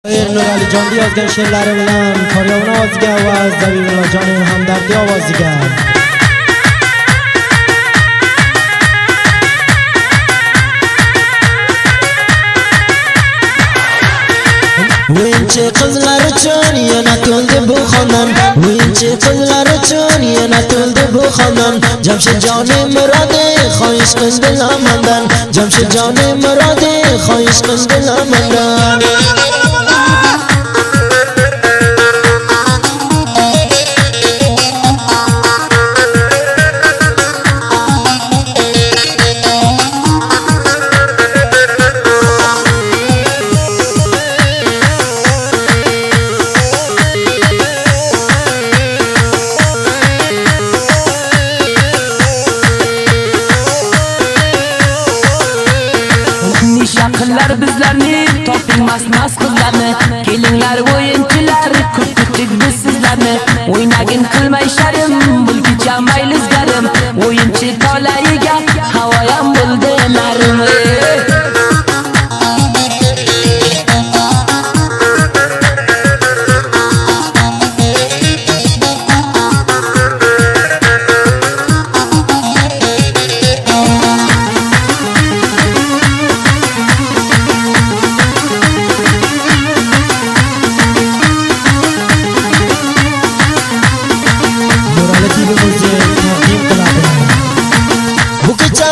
Nurali Jonli yozgan she'rlari bilan Koryovni ovoziga va Zabimullo Jonning hamdardli ovoziga O'yinchi qizlar uchun yana to'ldi bu xonam, o'yinchi qizlar uchun yana to'ldi bu xonam. Jamshidjonim Murodi xohish qildilar mendan, Jamshidjonim Murodi xohish qildilar mendan. Shaqillar bizlarni toping mas qizlarni, kelinglar o'yinchilar kutdik biz sizlarni. O'ynagin qilmay sharim, bulgicha maylizgarim, o'yinchi tolayiga havoyam bo'ldi narim.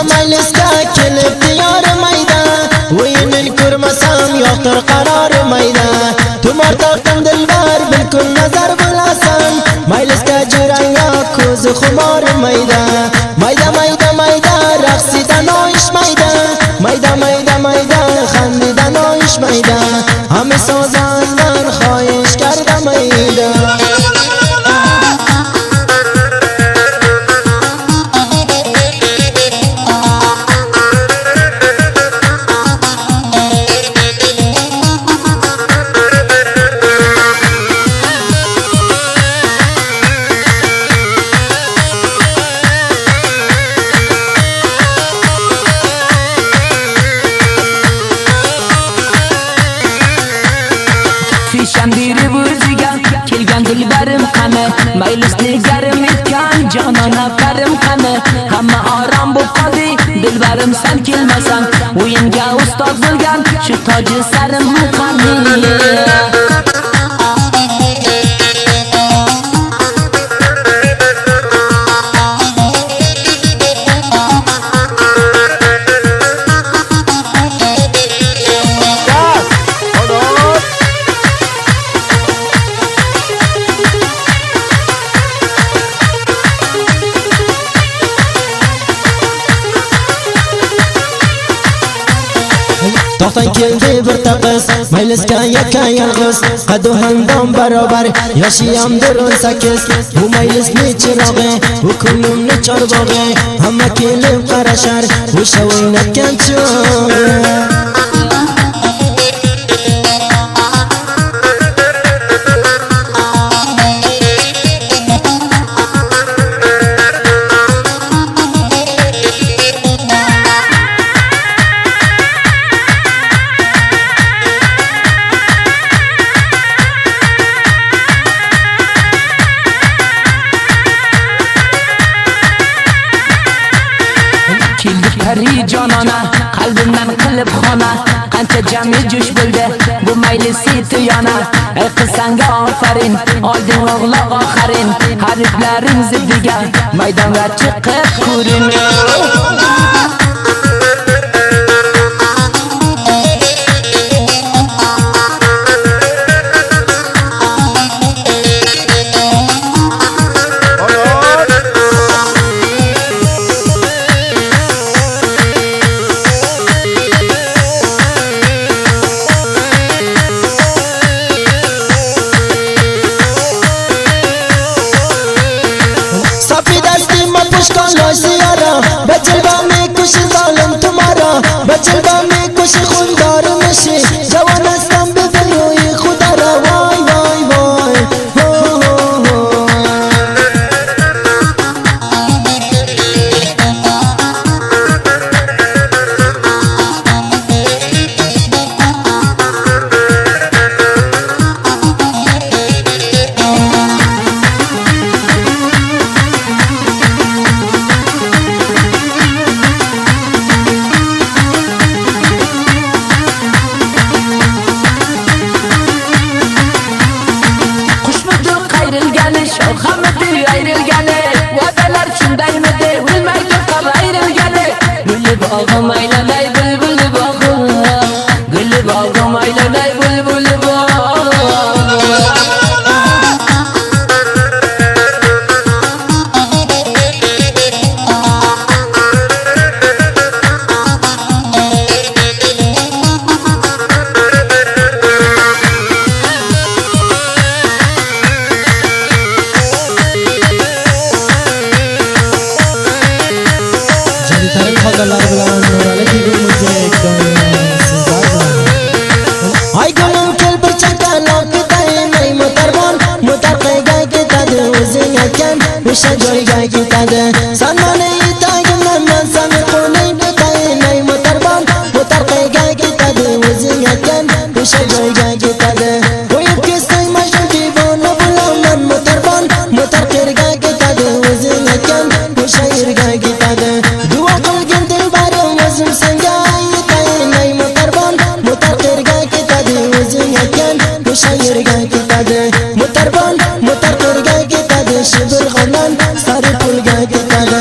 Majlisga kelib diyor mayda, o'yinini ko'rmasam yo'qdir qaror mayda. Tumor tortdim dilbar bilkul nazar bo'lasan, majlisga jurang yo'q ko'zi xumor mayda. Mayda mayda mayda raqsidan oyish mayda, mayda mayda mayda xandidan oyish mayda. Hamma sozanlar xohish karda mayda. Shandiri o'ziga kelgan dilbarim qani, maylisni garim etgan jononafarim qani. Hamma orom bo'lib qoldi dilbarim san kelmasam, o'yinga ustoz bo'lgan shu toji sarim qani. To'xtan keldi bir taqis, maylisga yakka yolg'iz, qadu hamdon barobar, yoshiyamdir 18. Bu maylisni chirog'i, bu ko'nglimni chorbog'i, hamma kelib qarashar, o'sha o'ynatgan chog'i. Pari jonona qalbimdan qilib xona, qancha jami jo'sh bo'ldi bu maylisi tuyona. Ey qizsanga ofarin, oldin o'g'loq oxarin, harflaring ziddiga maydonga chiqib ko'rin. Pushkon lo ziyara, bachel كتاده سناني تاجم من سمقوني بتايني متربان مترقيقا كتاده وزنيا كان وشجعيقا كتاده ويبكي سيما شجيبون بلومن متربان مترقيقا كتاده وزنيا كان وشيرقا كتاده دواق القند البارم وزم سنقاي تايني متربان مترقيقا كتاده وزنيا كان وشيرقا كتاده متربان مترقيقا كتاده شبر غنان صاري قلقا كتاده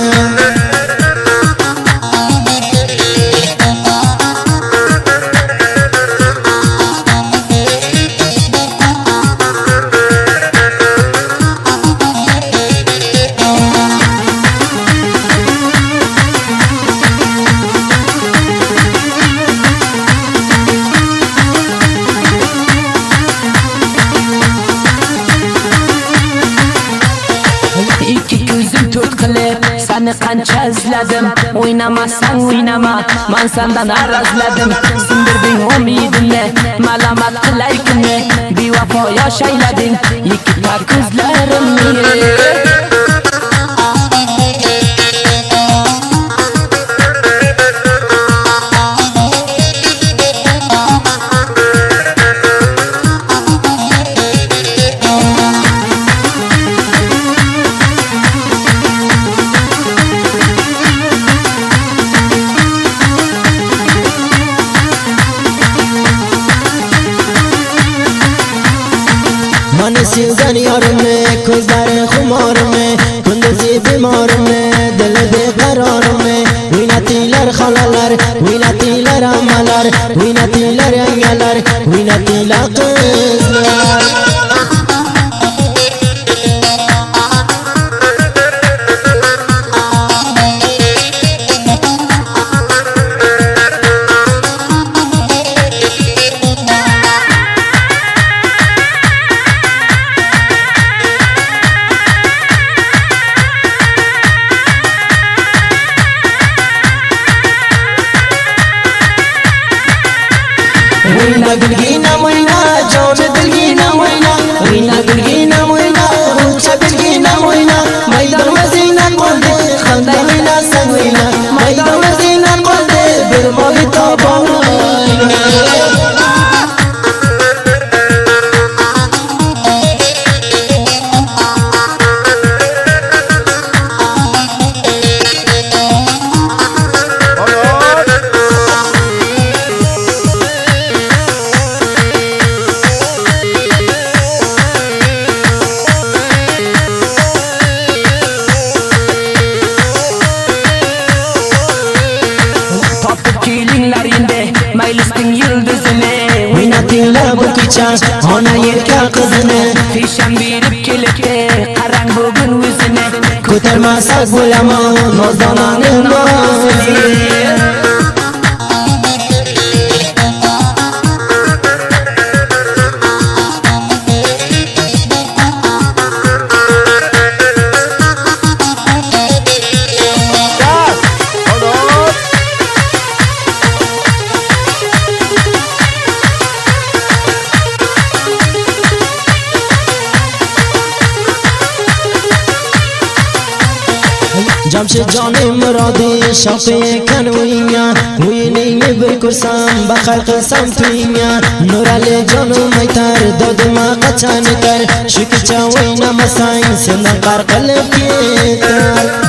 İki gözüm tutqilib seni qancha izladim o'ynamasan o'ynama men sendan arazladim sindirding umidimni malamat qilay kimni bevafo yoshaylading yigitar ko'zlarimni من سیزن یارمه کوزدار خمارمه کندزی بیمارمه دل بیقرارمه وینتیلر خلالر وینتیلر عملر وینتیلر انگلر وینتیلر قزلر وينا بالجينا وينا جون بالجينا وينا وينا بالجينا وينا روشة بالجينا وينا ميدان وزينا قلبي خلدا وينا سوينا ميدان وزينا قلبي بالماضي طبعا Maylistin yıldızını Oynatırlar bu gece ona yerken kızını Fişen birip gelip de karan bugün yüzüne Kurtarmasak bulamam Nozdananın nozunu جمشید جان مرادی شاقی کنوینیا وینی بکرسم بخلق سمتوینیا نورالی جانو میتر داد ما قچان کر شکی چاوینا مساین سنقر قلب کیتر